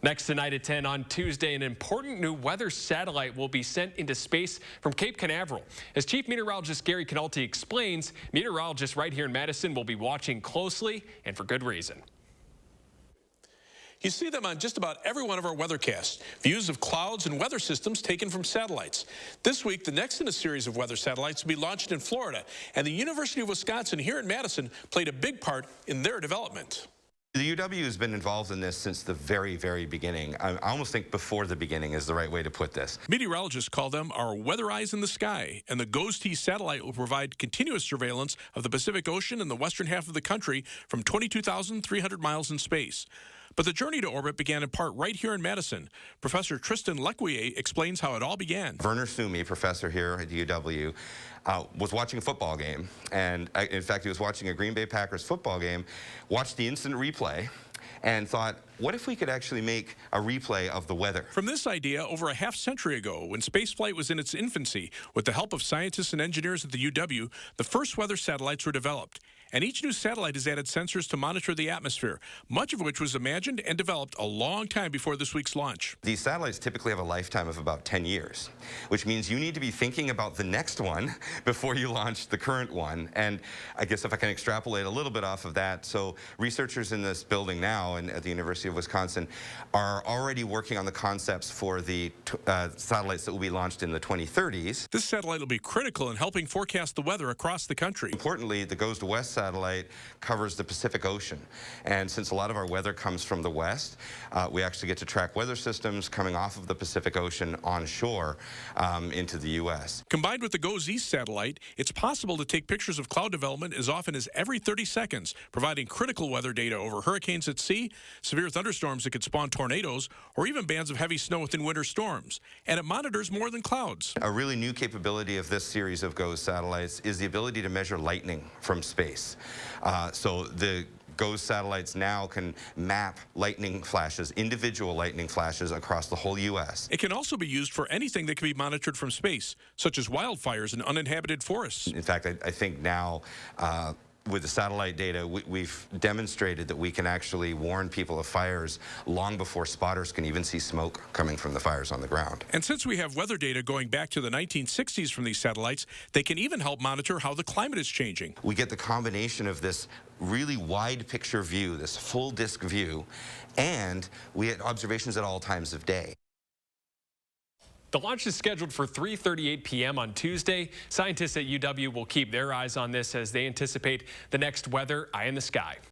Next tonight at 10 on Tuesday, an important new weather satellite will be sent into space from Cape Canaveral. As Chief Meteorologist Gary Canalti explains, meteorologists right here in Madison will be watching closely and for good reason. You see them on just about every one of our weathercasts, views of clouds and weather systems taken from satellites. This week, the next in a series of weather satellites will be launched in Florida, and the University of Wisconsin here in Madison played a big part in their development. The UW has been involved in this since the very, very beginning. I almost think before the beginning is the right way to put this. Meteorologists call them our weather eyes in the sky, and the GOES-T satellite will provide continuous surveillance of the Pacific Ocean and the western half of the country from 22,300 miles in space. But the journey to orbit began in part right here in Madison. Professor Tristan Lequier explains how it all began. Werner Sumi, professor here at UW, was watching a football game, and in fact, he was watching a Green Bay Packers football game, watched the instant replay, and thought, what if we could actually make a replay of the weather? From this idea over a half-century ago, when spaceflight was in its infancy, with the help of scientists and engineers at the UW, the first weather satellites were developed. And each new satellite has added sensors to monitor the atmosphere, much of which was imagined and developed a long time before this week's launch. These satellites typically have a lifetime of about 10 years, which means you need to be thinking about the next one before you launch the current one. And I guess if I can extrapolate a little bit off of that, so researchers in this building now and at the University of Wisconsin are already working on the concepts for the satellites that will be launched in the 2030s. This satellite will be critical in helping forecast the weather across the country. Importantly, the Goes to West satellite covers the Pacific Ocean. And since a lot of our weather comes from the west, we actually get to track weather systems coming off of the Pacific Ocean onshore into the U.S. Combined with the GOES East satellite, it's possible to take pictures of cloud development as often as every 30 seconds, providing critical weather data over hurricanes at sea, severe thunderstorms that could spawn tornadoes, or even bands of heavy snow within winter storms. And it monitors more than clouds. A really new capability of this series of GOES satellites is the ability to measure lightning from space. So the GOES satellites now can map lightning flashes, individual lightning flashes across the whole U.S. It can also be used for anything that can be monitored from space, such as wildfires in uninhabited forests. In fact, I think now with the satellite data, we've demonstrated that we can actually warn people of fires long before spotters can even see smoke coming from the fires on the ground. And since we have weather data going back to the 1960s from these satellites, they can even help monitor how the climate is changing. We get the combination of this really wide picture view, this full disk view, and we get observations at all times of day. The launch is scheduled for 3:38 p.m. on Tuesday. Scientists at UW will keep their eyes on this as they anticipate the next weather eye in the sky.